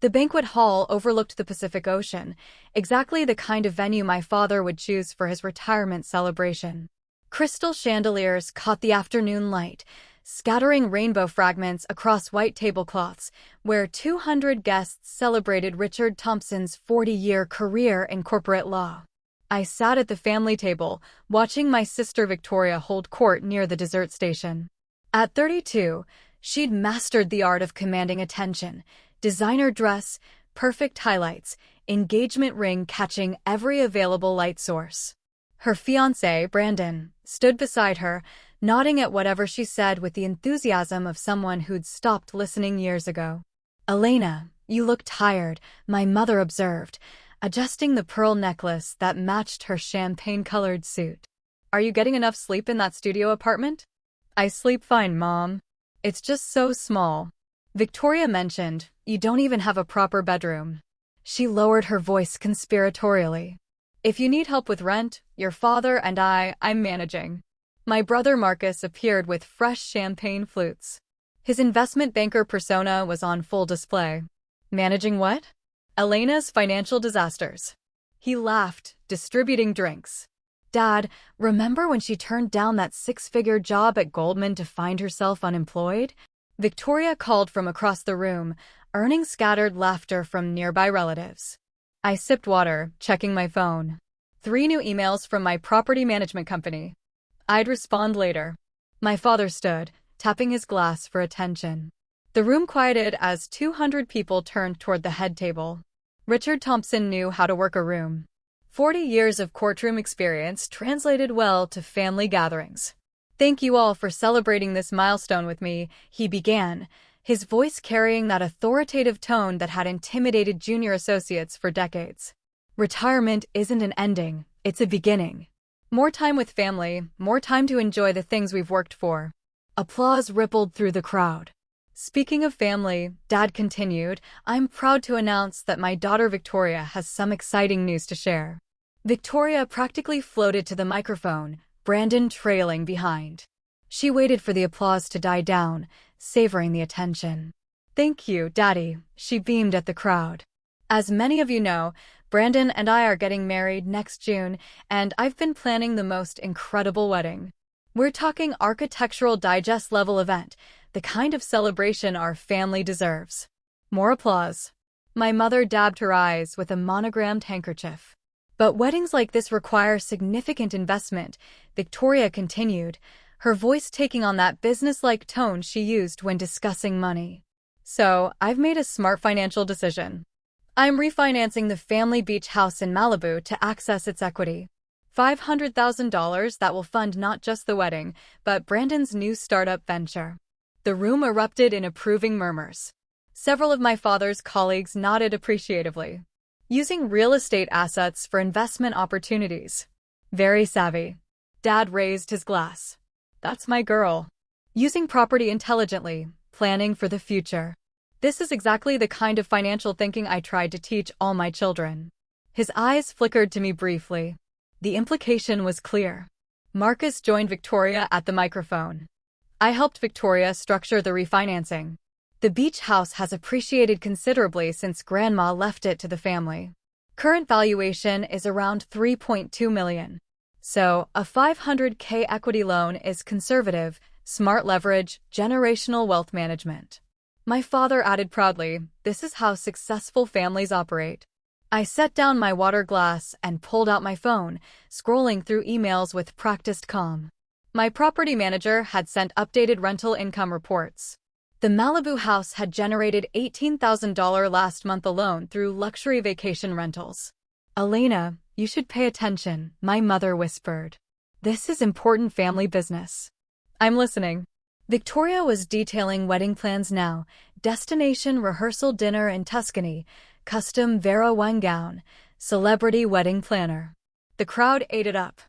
The banquet hall overlooked the Pacific Ocean, exactly the kind of venue my father would choose for his retirement celebration. Crystal chandeliers caught the afternoon light, scattering rainbow fragments across white tablecloths, where 200 guests celebrated Richard Thompson's 40-year career in corporate law. I sat at the family table, watching my sister Victoria hold court near the dessert station. At 32, she'd mastered the art of commanding attention, designer dress, perfect highlights, engagement ring catching every available light source. Her fiancé, Brandon, stood beside her, nodding at whatever she said with the enthusiasm of someone who'd stopped listening years ago. "Elena, you look tired," my mother observed, adjusting the pearl necklace that matched her champagne-colored suit. "Are you getting enough sleep in that studio apartment?" "I sleep fine, Mom. It's just so small." Victoria mentioned, "You don't even have a proper bedroom." She lowered her voice conspiratorially. "If you need help with rent, your father and I'm managing." My brother Marcus appeared with fresh champagne flutes. His investment banker persona was on full display. "Managing what?" "Elena's financial disasters." He laughed, distributing drinks. "Dad, remember when she turned down that six-figure job at Goldman to find herself unemployed?" Victoria called from across the room, earning scattered laughter from nearby relatives. I sipped water, checking my phone. 3 new emails from my property management company. I'd respond later. My father stood, tapping his glass for attention. The room quieted as 200 people turned toward the head table. Richard Thompson knew how to work a room. 40 years of courtroom experience translated well to family gatherings. "Thank you all for celebrating this milestone with me," he began, his voice carrying that authoritative tone that had intimidated junior associates for decades. "Retirement isn't an ending, it's a beginning. More time with family, more time to enjoy the things we've worked for." Applause rippled through the crowd. "Speaking of family," Dad continued, "I'm proud to announce that my daughter Victoria has some exciting news to share." Victoria practically floated to the microphone, Brandon trailing behind. She waited for the applause to die down, savoring the attention. "Thank you, Daddy," she beamed at the crowd. "As many of you know, Brandon and I are getting married next June, and I've been planning the most incredible wedding. We're talking Architectural Digest level event, the kind of celebration our family deserves." More applause. My mother dabbed her eyes with a monogrammed handkerchief. "But weddings like this require significant investment," Victoria continued, her voice taking on that business-like tone she used when discussing money. "So, I've made a smart financial decision. I'm refinancing the family beach house in Malibu to access its equity. $500,000 that will fund not just the wedding, but Brandon's new startup venture." The room erupted in approving murmurs. Several of my father's colleagues nodded appreciatively. "Using real estate assets for investment opportunities. Very savvy." Dad raised his glass. "That's my girl. Using property intelligently, planning for the future. This is exactly the kind of financial thinking I tried to teach all my children." His eyes flickered to me briefly. The implication was clear. Marcus joined Victoria at the microphone. I helped Victoria structure the refinancing. The beach house has appreciated considerably since Grandma left it to the family. Current valuation is around $3.2 million. So, a $500K equity loan is conservative, smart leverage, generational wealth management. My father added proudly, "This is how successful families operate." I set down my water glass and pulled out my phone, scrolling through emails with practiced calm. My property manager had sent updated rental income reports. The Malibu house had generated $18,000 last month alone through luxury vacation rentals. "Elena, you should pay attention," my mother whispered. "This is important family business." "I'm listening." Victoria was detailing wedding plans now, destination rehearsal dinner in Tuscany, custom Vera Wang gown, celebrity wedding planner. The crowd ate it up.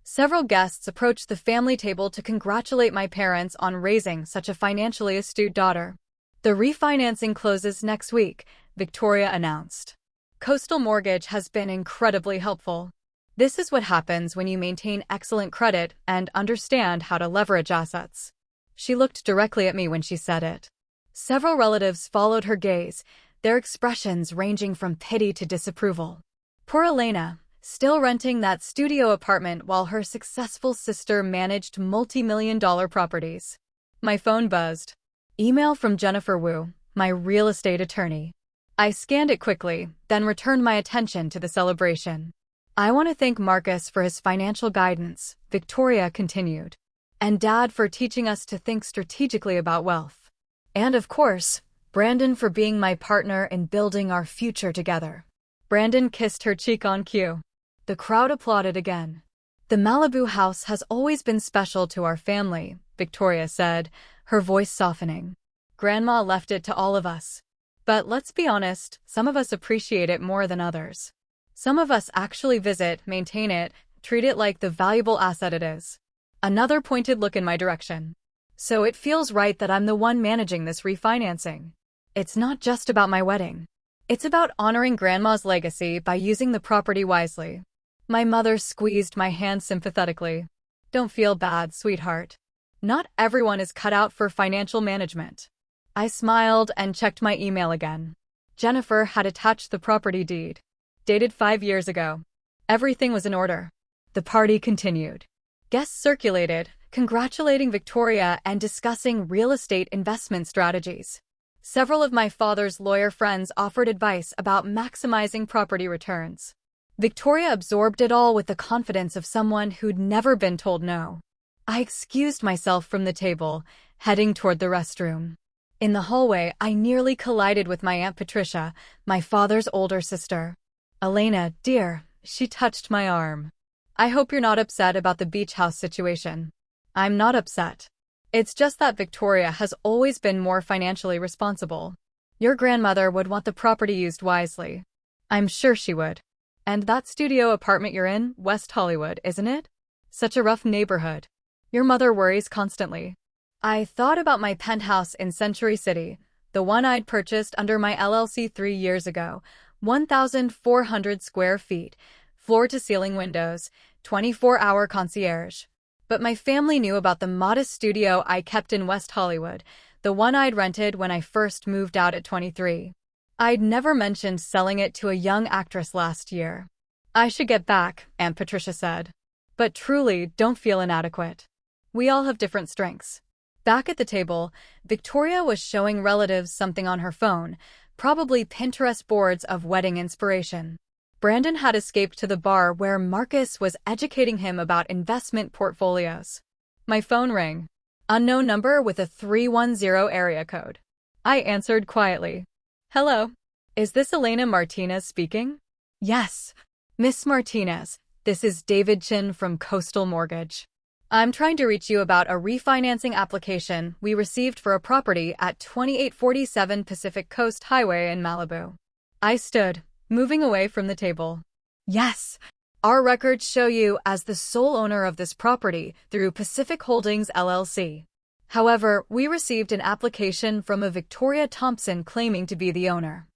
Several guests approached the family table to congratulate my parents on raising such a financially astute daughter. "The refinancing closes next week," Victoria announced. "Coastal Mortgage has been incredibly helpful. This is what happens when you maintain excellent credit and understand how to leverage assets." She looked directly at me when she said it. Several relatives followed her gaze, their expressions ranging from pity to disapproval. Poor Elena, still renting that studio apartment while her successful sister managed multi-million-dollar properties. My phone buzzed. Email from Jennifer Wu, my real estate attorney. I scanned it quickly, then returned my attention to the celebration. I want to thank Marcus for his financial guidance, Victoria continued. And Dad for teaching us to think strategically about wealth. And of course, Brandon for being my partner in building our future together. Brandon kissed her cheek on cue. The crowd applauded again. The Malibu house has always been special to our family, Victoria said, her voice softening. Grandma left it to all of us. But let's be honest, some of us appreciate it more than others. Some of us actually visit, maintain it, treat it like the valuable asset it is. Another pointed look in my direction. So it feels right that I'm the one managing this refinancing. It's not just about my wedding. It's about honoring Grandma's legacy by using the property wisely. My mother squeezed my hand sympathetically. Don't feel bad, sweetheart. Not everyone is cut out for financial management. I smiled and checked my email again. Jennifer had attached the property deed. Dated 5 years ago. Everything was in order. The party continued. Guests circulated, congratulating Victoria and discussing real estate investment strategies. Several of my father's lawyer friends offered advice about maximizing property returns. Victoria absorbed it all with the confidence of someone who'd never been told no. I excused myself from the table, heading toward the restroom. In the hallway, I nearly collided with my Aunt Patricia, my father's older sister. Elena, dear, she touched my arm. I hope you're not upset about the beach house situation. I'm not upset. It's just that Victoria has always been more financially responsible. Your grandmother would want the property used wisely. I'm sure she would. And that studio apartment you're in, West Hollywood, isn't it? Such a rough neighborhood. Your mother worries constantly. I thought about my penthouse in Century City, the one I'd purchased under my LLC 3 years ago, 1,400 square feet, floor-to-ceiling windows, 24-hour concierge. But my family knew about the modest studio I kept in West Hollywood, the one I'd rented when I first moved out at 23. I'd never mentioned selling it to a young actress last year. I should get back, Aunt Patricia said. But truly, don't feel inadequate. We all have different strengths. Back at the table, Victoria was showing relatives something on her phone, probably Pinterest boards of wedding inspiration. Brandon had escaped to the bar where Marcus was educating him about investment portfolios. My phone rang. Unknown number with a 310 area code. I answered quietly. Hello. Is this Elena Martinez speaking? Yes. Miss Martinez, this is David Chin from Coastal Mortgage. I'm trying to reach you about a refinancing application we received for a property at 2847 Pacific Coast Highway in Malibu. I stood, moving away from the table. Yes. Our records show you as the sole owner of this property through Pacific Holdings LLC. However, we received an application from a Victoria Thompson claiming to be the owner.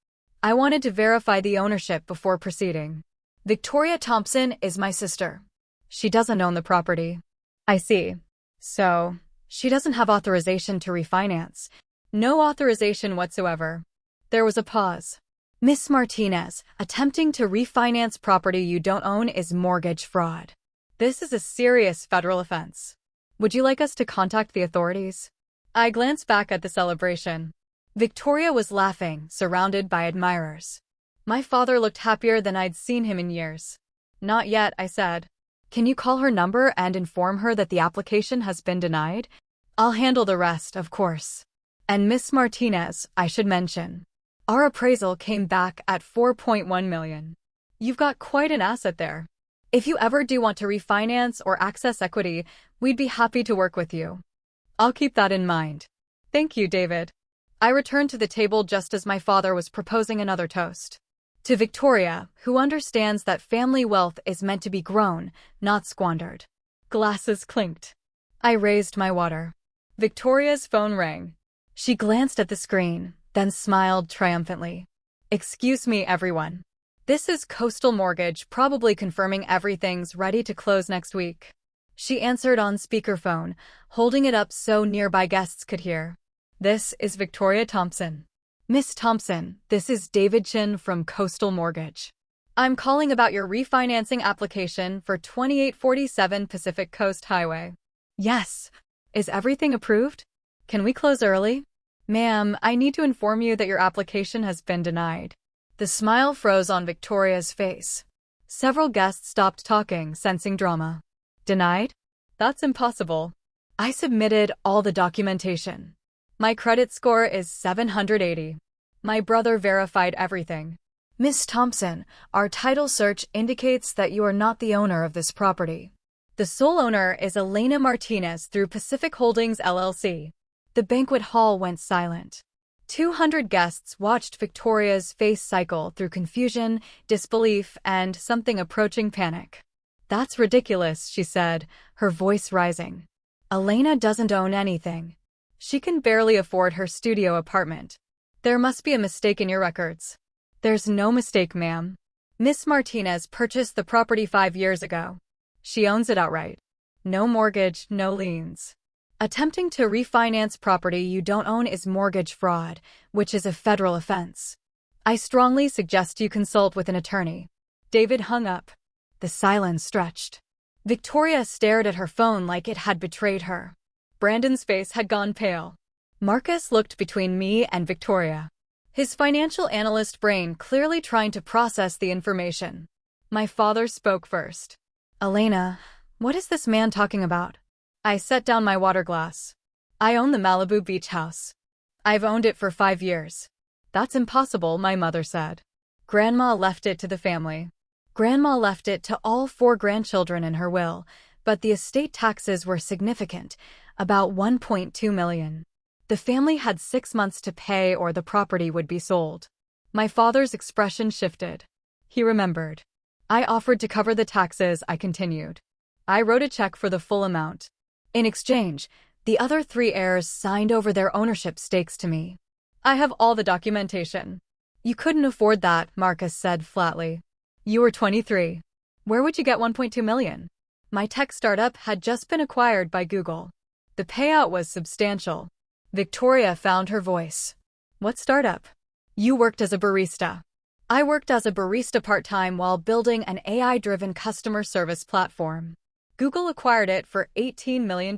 I wanted to verify the ownership before proceeding. Victoria Thompson is my sister. She doesn't own the property. I see. So, she doesn't have authorization to refinance. No authorization whatsoever. There was a pause. Miss Martinez, attempting to refinance property you don't own is mortgage fraud. This is a serious federal offense. Would you like us to contact the authorities? I glanced back at the celebration. Victoria was laughing, surrounded by admirers. My father looked happier than I'd seen him in years. Not yet, I said. Can you call her number and inform her that the application has been denied? I'll handle the rest, of course. And Miss Martinez, I should mention. Our appraisal came back at $4.1 million. You've got quite an asset there. If you ever do want to refinance or access equity, we'd be happy to work with you. I'll keep that in mind. Thank you, David. I returned to the table just as my father was proposing another toast. To Victoria, who understands that family wealth is meant to be grown, not squandered. Glasses clinked. I raised my water. Victoria's phone rang. She glanced at the screen, then smiled triumphantly. Excuse me, everyone. This is Coastal Mortgage, probably confirming everything's ready to close next week. She answered on speakerphone, holding it up so nearby guests could hear. This is Victoria Thompson. Miss Thompson, this is David Chin from Coastal Mortgage. I'm calling about your refinancing application for 2847 Pacific Coast Highway. Yes. Is everything approved? Can we close early? Ma'am, I need to inform you that your application has been denied. The smile froze on Victoria's face. Several guests stopped talking, sensing drama. Denied? That's impossible. I submitted all the documentation. My credit score is 780. My brother verified everything. Miss Thompson, our title search indicates that you are not the owner of this property. The sole owner is Elena Martinez through Pacific Holdings LLC. The banquet hall went silent. 200 guests watched Victoria's face cycle through confusion, disbelief, and something approaching panic. That's ridiculous, she said, her voice rising. Elena doesn't own anything. She can barely afford her studio apartment. There must be a mistake in your records. There's no mistake, ma'am. Miss Martinez purchased the property 5 years ago. She owns it outright. No mortgage, no liens. Attempting to refinance property you don't own is mortgage fraud, which is a federal offense. I strongly suggest you consult with an attorney. David hung up. The silence stretched. Victoria stared at her phone like it had betrayed her. Brandon's face had gone pale. Marcus looked between me and Victoria. His financial analyst brain clearly trying to process the information. My father spoke first. Elena, what is this man talking about? I set down my water glass. I own the Malibu beach house. I've owned it for 5 years. That's impossible, my mother said. Grandma left it to the family. Grandma left it to all 4 grandchildren in her will, but the estate taxes were significant, about $1.2 million. The family had 6 months to pay or the property would be sold. My father's expression shifted. He remembered. I offered to cover the taxes, I continued. I wrote a check for the full amount. In exchange, the other 3 heirs signed over their ownership stakes to me. I have all the documentation. You couldn't afford that, Marcus said flatly. You were 23. Where would you get $1.2 million? My tech startup had just been acquired by Google. The payout was substantial. Victoria found her voice. What startup? You worked as a barista. I worked as a barista part-time while building an AI-driven customer service platform. Google acquired it for $18 million.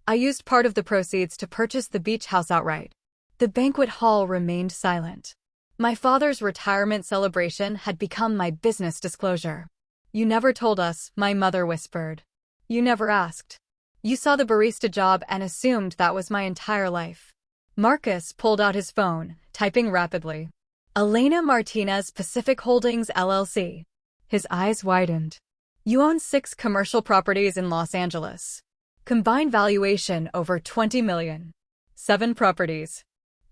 I used part of the proceeds to purchase the beach house outright. The banquet hall remained silent. My father's retirement celebration had become my business disclosure. You never told us, my mother whispered. You never asked. You saw the barista job and assumed that was my entire life. Marcus pulled out his phone, typing rapidly. Elena Martinez, Pacific Holdings LLC. His eyes widened. You own 6 commercial properties in Los Angeles. Combined valuation over $20 million. 7 properties.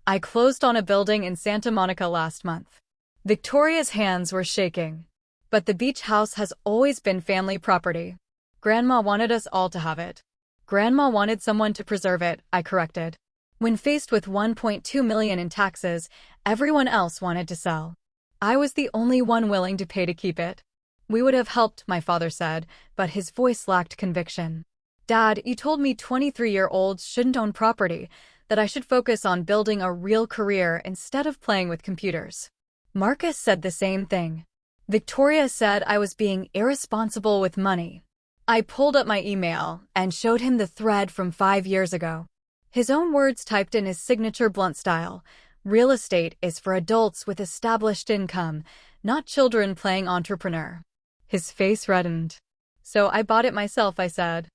I closed on a building in Santa Monica last month. Victoria's hands were shaking. But the beach house has always been family property. Grandma wanted us all to have it. Grandma wanted someone to preserve it, I corrected. When faced with $1.2 million in taxes, everyone else wanted to sell. I was the only one willing to pay to keep it. We would have helped, my father said, but his voice lacked conviction. Dad, you told me 23-year-olds shouldn't own property, that I should focus on building a real career instead of playing with computers. Marcus said the same thing. Victoria said I was being irresponsible with money. I pulled up my email and showed him the thread from 5 years ago. His own words typed in his signature blunt style. Real estate is for adults with established income, not children playing entrepreneur. His face reddened. So I bought it myself, I said.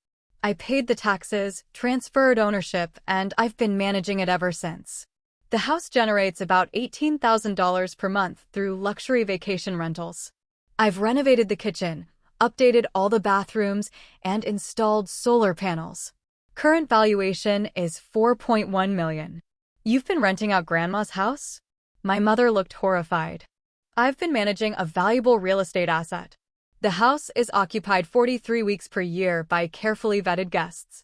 I paid the taxes, transferred ownership, and I've been managing it ever since. The house generates about $18,000 per month through luxury vacation rentals. I've renovated the kitchen, updated all the bathrooms, and installed solar panels. Current valuation is $4.1 million. You've been renting out Grandma's house? My mother looked horrified. I've been managing a valuable real estate asset. The house is occupied 43 weeks per year by carefully vetted guests.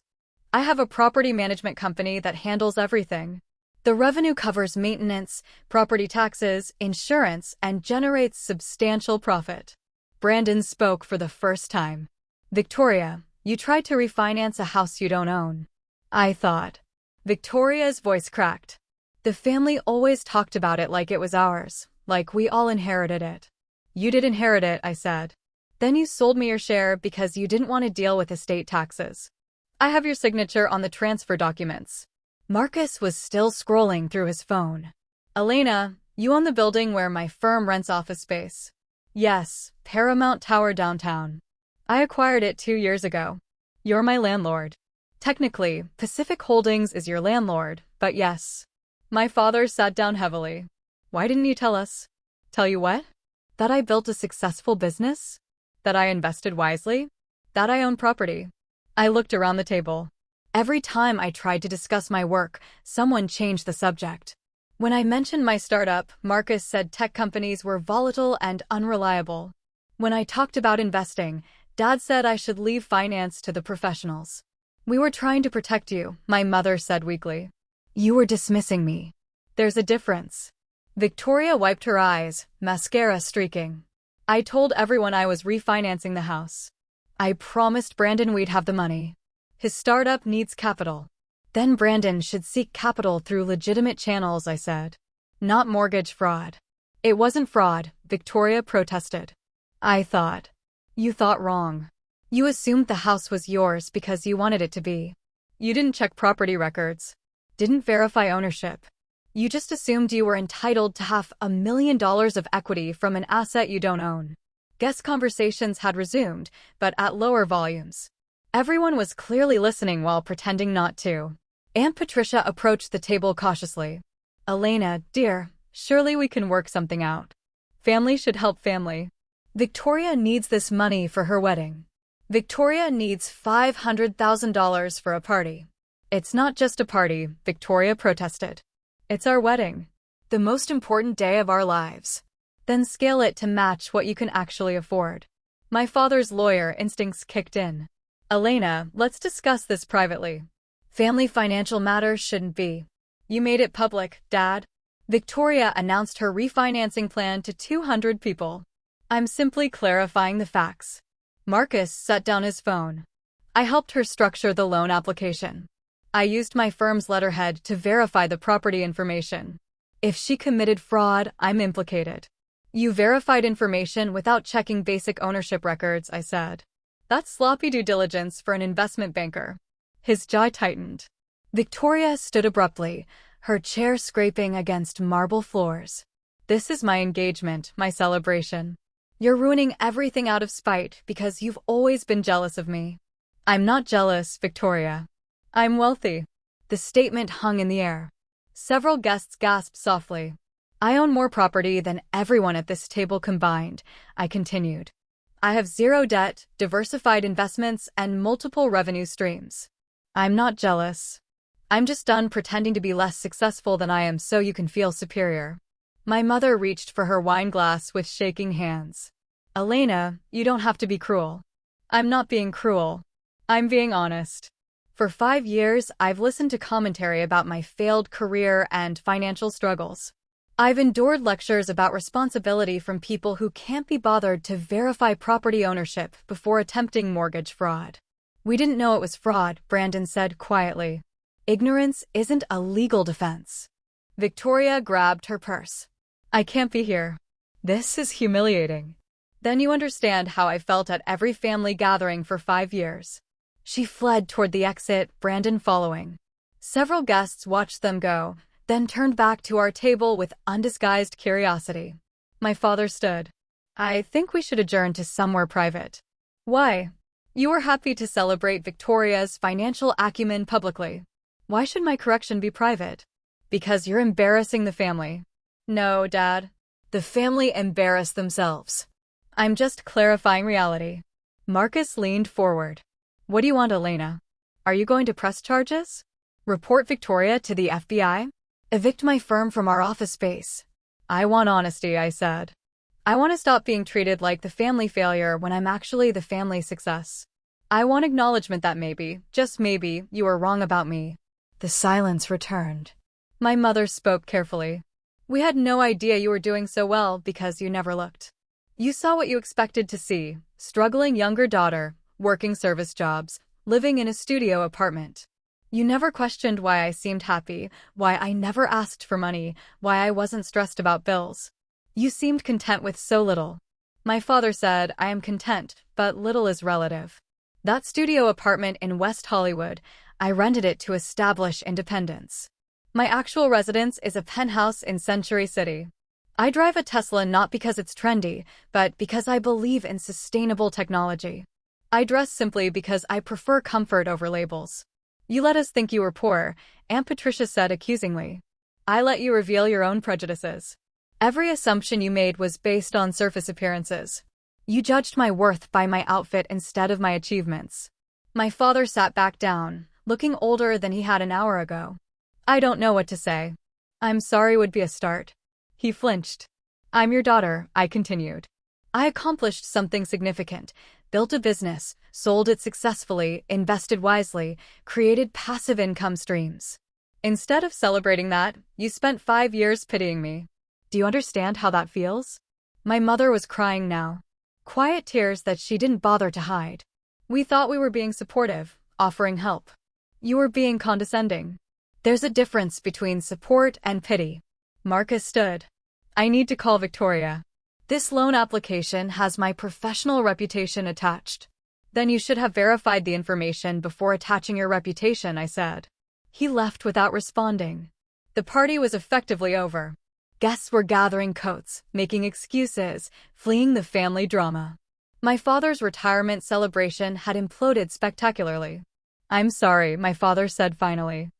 I have a property management company that handles everything. The revenue covers maintenance, property taxes, insurance, and generates substantial profit. Brandon spoke for the first time. Victoria, you tried to refinance a house you don't own. I thought. Victoria's voice cracked. The family always talked about it like it was ours, like we all inherited it. You did inherit it, I said. Then you sold me your share because you didn't want to deal with estate taxes. I have your signature on the transfer documents. Marcus was still scrolling through his phone. Elena, you own the building where my firm rents office space. Yes, Paramount Tower downtown. I acquired it 2 years ago. You're my landlord. Technically, Pacific Holdings is your landlord, but yes. My father sat down heavily. Why didn't you tell us? Tell you what? That I built a successful business? That I invested wisely? That I own property? I looked around the table. Every time I tried to discuss my work, someone changed the subject. When I mentioned my startup, Marcus said tech companies were volatile and unreliable. When I talked about investing, Dad said I should leave finance to the professionals. We were trying to protect you, my mother said weakly. You were dismissing me. There's a difference. Victoria wiped her eyes, mascara streaking. I told everyone I was refinancing the house. I promised Brandon we'd have the money. His startup needs capital. Then Brandon should seek capital through legitimate channels, I said. Not mortgage fraud. It wasn't fraud, Victoria protested. I thought. You thought wrong. You assumed the house was yours because you wanted it to be. You didn't check property records. Didn't verify ownership. You just assumed you were entitled to $500,000 of equity from an asset you don't own. Guest conversations had resumed, but at lower volumes. Everyone was clearly listening while pretending not to. Aunt Patricia approached the table cautiously. Elena, dear, surely we can work something out. Family should help family. Victoria needs this money for her wedding. Victoria needs $500,000 for a party. It's not just a party, Victoria protested. It's our wedding. The most important day of our lives. Then scale it to match what you can actually afford. My father's lawyer instincts kicked in. Elena, let's discuss this privately. Family financial matters shouldn't be. You made it public, Dad. Victoria announced her refinancing plan to 200 people. I'm simply clarifying the facts. Marcus set down his phone. I helped her structure the loan application. I used my firm's letterhead to verify the property information. If she committed fraud, I'm implicated. You verified information without checking basic ownership records, I said. That's sloppy due diligence for an investment banker. His jaw tightened. Victoria stood abruptly, her chair scraping against marble floors. This is my engagement, my celebration. You're ruining everything out of spite because you've always been jealous of me. I'm not jealous, Victoria. I'm wealthy. The statement hung in the air. Several guests gasped softly. I own more property than everyone at this table combined, I continued. I have zero debt, diversified investments, and multiple revenue streams. I'm not jealous. I'm just done pretending to be less successful than I am so you can feel superior. My mother reached for her wine glass with shaking hands. Elena, you don't have to be cruel. I'm not being cruel. I'm being honest. For 5 years, I've listened to commentary about my failed career and financial struggles. I've endured lectures about responsibility from people who can't be bothered to verify property ownership before attempting mortgage fraud. We didn't know it was fraud, Brandon said quietly. Ignorance isn't a legal defense. Victoria grabbed her purse. I can't be here. This is humiliating. Then you understand how I felt at every family gathering for 5 years. She fled toward the exit, Brandon following. Several guests watched them go, then turned back to our table with undisguised curiosity. My father stood. I think we should adjourn to somewhere private. Why? You were happy to celebrate Victoria's financial acumen publicly. Why should my correction be private? Because you're embarrassing the family. No, Dad. The family embarrass themselves. I'm just clarifying reality. Marcus leaned forward. What do you want, Elena? Are you going to press charges? Report Victoria to the FBI? Evict my firm from our office space. I want honesty, I said. I want to stop being treated like the family failure when I'm actually the family success. I want acknowledgement that maybe, just maybe, you were wrong about me. The silence returned. My mother spoke carefully. We had no idea you were doing so well because you never looked. You saw what you expected to see, struggling younger daughter, working service jobs, living in a studio apartment. You never questioned why I seemed happy, why I never asked for money, why I wasn't stressed about bills. You seemed content with so little. My father said, I am content, but little is relative. That studio apartment in West Hollywood, I rented it to establish independence. My actual residence is a penthouse in Century City. I drive a Tesla not because it's trendy, but because I believe in sustainable technology. I dress simply because I prefer comfort over labels. You let us think you were poor, Aunt Patricia said accusingly. I let you reveal your own prejudices. Every assumption you made was based on surface appearances. You judged my worth by my outfit instead of my achievements. My father sat back down, looking older than he had an hour ago. I don't know what to say. I'm sorry would be a start. He flinched. I'm your daughter, I continued. I accomplished something significant, built a business, sold it successfully, invested wisely, created passive income streams. Instead of celebrating that, you spent 5 years pitying me. Do you understand how that feels? My mother was crying now. Quiet tears that she didn't bother to hide. We thought we were being supportive, offering help. You were being condescending. There's a difference between support and pity. Marcus stood. I need to call Victoria. This loan application has my professional reputation attached. Then you should have verified the information before attaching your reputation, I said. He left without responding. The party was effectively over. Guests were gathering coats, making excuses, fleeing the family drama. My father's retirement celebration had imploded spectacularly. I'm sorry, my father said finally.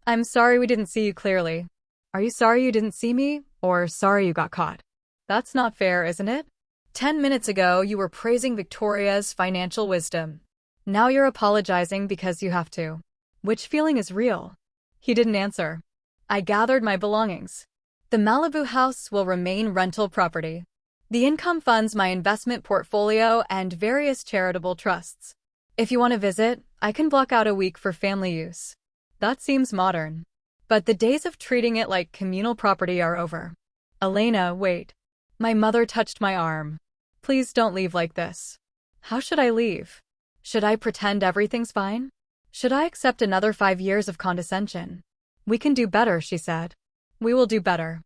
I'm sorry we didn't see you clearly. Are you sorry you didn't see me, or sorry you got caught? That's not fair, isn't it? 10 minutes ago, you were praising Victoria's financial wisdom. Now you're apologizing because you have to. Which feeling is real? He didn't answer. I gathered my belongings. The Malibu house will remain rental property. The income funds my investment portfolio and various charitable trusts. If you want to visit, I can block out a week for family use. That seems modern. But the days of treating it like communal property are over. Elena, wait. My mother touched my arm. Please don't leave like this. How should I leave? Should I pretend everything's fine? Should I accept another 5 years of condescension? We can do better, she said. We will do better.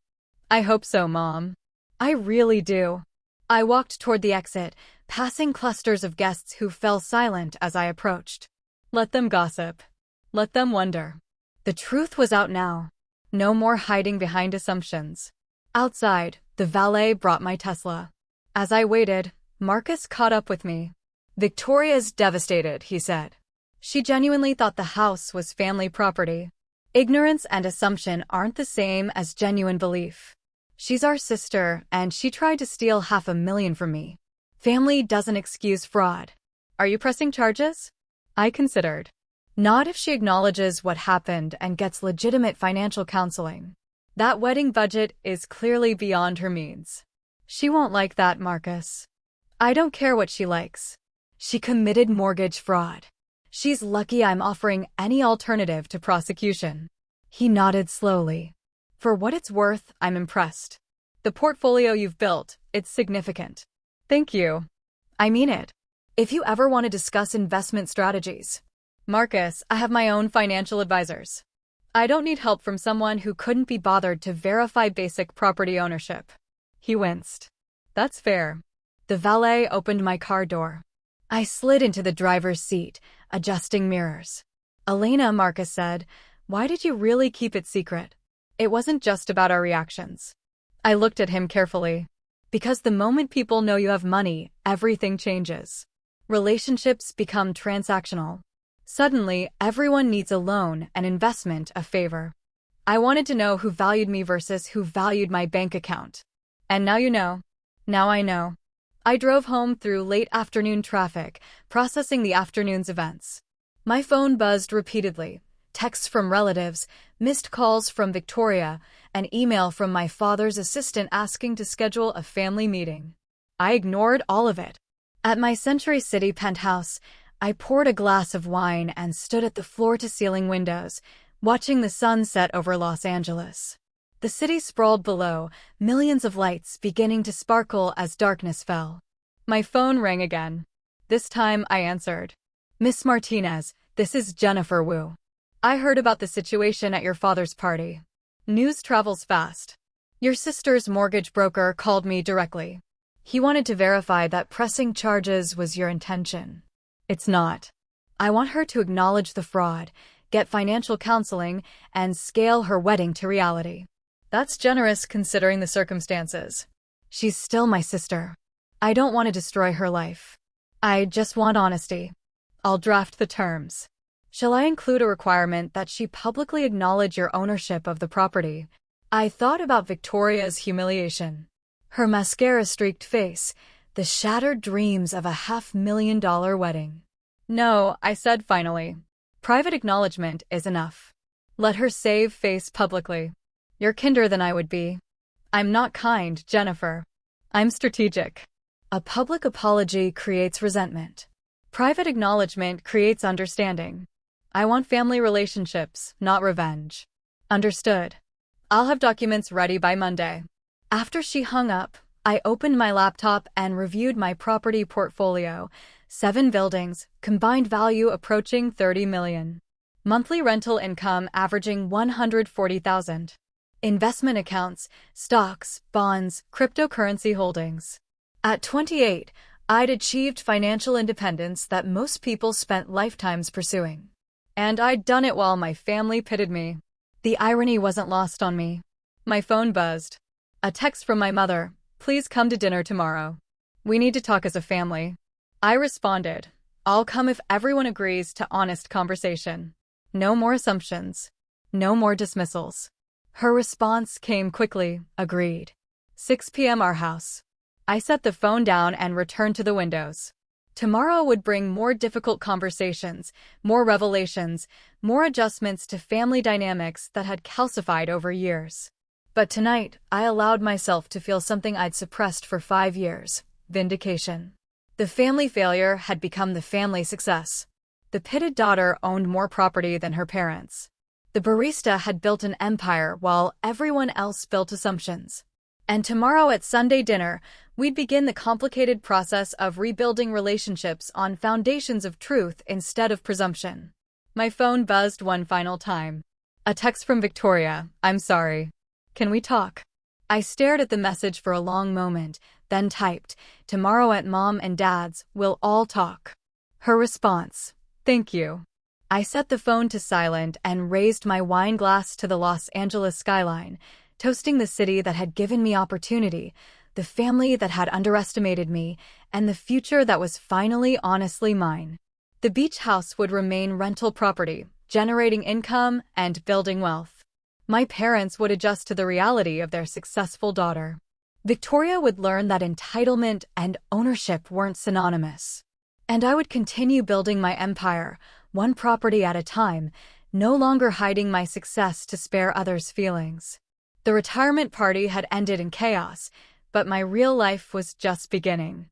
I hope so, Mom. I really do. I walked toward the exit, passing clusters of guests who fell silent as I approached. Let them gossip. Let them wonder. The truth was out now. No more hiding behind assumptions. Outside, the valet brought my Tesla. As I waited, Marcus caught up with me. Victoria's devastated, he said. She genuinely thought the house was family property. Ignorance and assumption aren't the same as genuine belief. She's our sister, and she tried to steal $500,000 from me. Family doesn't excuse fraud. Are you pressing charges? I considered. Not if she acknowledges what happened and gets legitimate financial counseling. That wedding budget is clearly beyond her means. She won't like that, Marcus. I don't care what she likes. She committed mortgage fraud. She's lucky I'm offering any alternative to prosecution. He nodded slowly. For what it's worth, I'm impressed. The portfolio you've built, it's significant. Thank you. I mean it. If you ever want to discuss investment strategies. Marcus, I have my own financial advisors. I don't need help from someone who couldn't be bothered to verify basic property ownership. He winced. That's fair. The valet opened my car door. I slid into the driver's seat, adjusting mirrors. Elena, Marcus said, why did you really keep it secret? It wasn't just about our reactions. I looked at him carefully. Because the moment people know you have money, everything changes. Relationships become transactional. Suddenly, everyone needs a loan, an investment, a favor. I wanted to know who valued me versus who valued my bank account. And now you know. Now I know. I drove home through late afternoon traffic, processing the afternoon's events. My phone buzzed repeatedly. Texts from relatives, missed calls from Victoria, an email from my father's assistant asking to schedule a family meeting. I ignored all of it. At my Century City penthouse, I poured a glass of wine and stood at the floor-to-ceiling windows, watching the sun set over Los Angeles. The city sprawled below, millions of lights beginning to sparkle as darkness fell. My phone rang again. This time I answered. Miss Martinez, this is Jennifer Wu. I heard about the situation at your father's party. News travels fast. Your sister's mortgage broker called me directly. He wanted to verify that pressing charges was your intention. It's not. I want her to acknowledge the fraud, get financial counseling, and scale her wedding to reality. That's generous considering the circumstances. She's still my sister. I don't want to destroy her life. I just want honesty. I'll draft the terms. Shall I include a requirement that she publicly acknowledge your ownership of the property? I thought about Victoria's humiliation. Her mascara-streaked face, the shattered dreams of a $500,000 wedding. No, I said finally. Private acknowledgement is enough. Let her save face publicly. You're kinder than I would be. I'm not kind, Jennifer. I'm strategic. A public apology creates resentment. Private acknowledgement creates understanding. I want family relationships, not revenge. Understood. I'll have documents ready by Monday. After she hung up, I opened my laptop and reviewed my property portfolio. 7 buildings, combined value approaching $30 million. Monthly rental income averaging $140,000. Investment accounts, stocks, bonds, cryptocurrency holdings. At 28, I'd achieved financial independence that most people spent lifetimes pursuing. And I'd done it while my family pitted me. The irony wasn't lost on me. My phone buzzed. A text from my mother, "Please come to dinner tomorrow. We need to talk as a family." I responded, "I'll come if everyone agrees to honest conversation. No more assumptions. No more dismissals." Her response came quickly, agreed. 6 p.m. our house. I set the phone down and returned to the windows. Tomorrow would bring more difficult conversations, more revelations, more adjustments to family dynamics that had calcified over years. But tonight, I allowed myself to feel something I'd suppressed for 5 years: vindication. The family failure had become the family success. The pitted daughter owned more property than her parents. The barista had built an empire while everyone else built assumptions. And tomorrow at Sunday dinner, we'd begin the complicated process of rebuilding relationships on foundations of truth instead of presumption. My phone buzzed one final time. A text from Victoria, "I'm sorry. Can we talk?" I stared at the message for a long moment, then typed, "Tomorrow at Mom and Dad's, we'll all talk." Her response, "Thank you." I set the phone to silent and raised my wine glass to the Los Angeles skyline, toasting the city that had given me opportunity, the family that had underestimated me, and the future that was finally honestly mine. The beach house would remain rental property, generating income and building wealth. My parents would adjust to the reality of their successful daughter. Victoria would learn that entitlement and ownership weren't synonymous. And I would continue building my empire, one property at a time, no longer hiding my success to spare others' feelings. The retirement party had ended in chaos, but my real life was just beginning.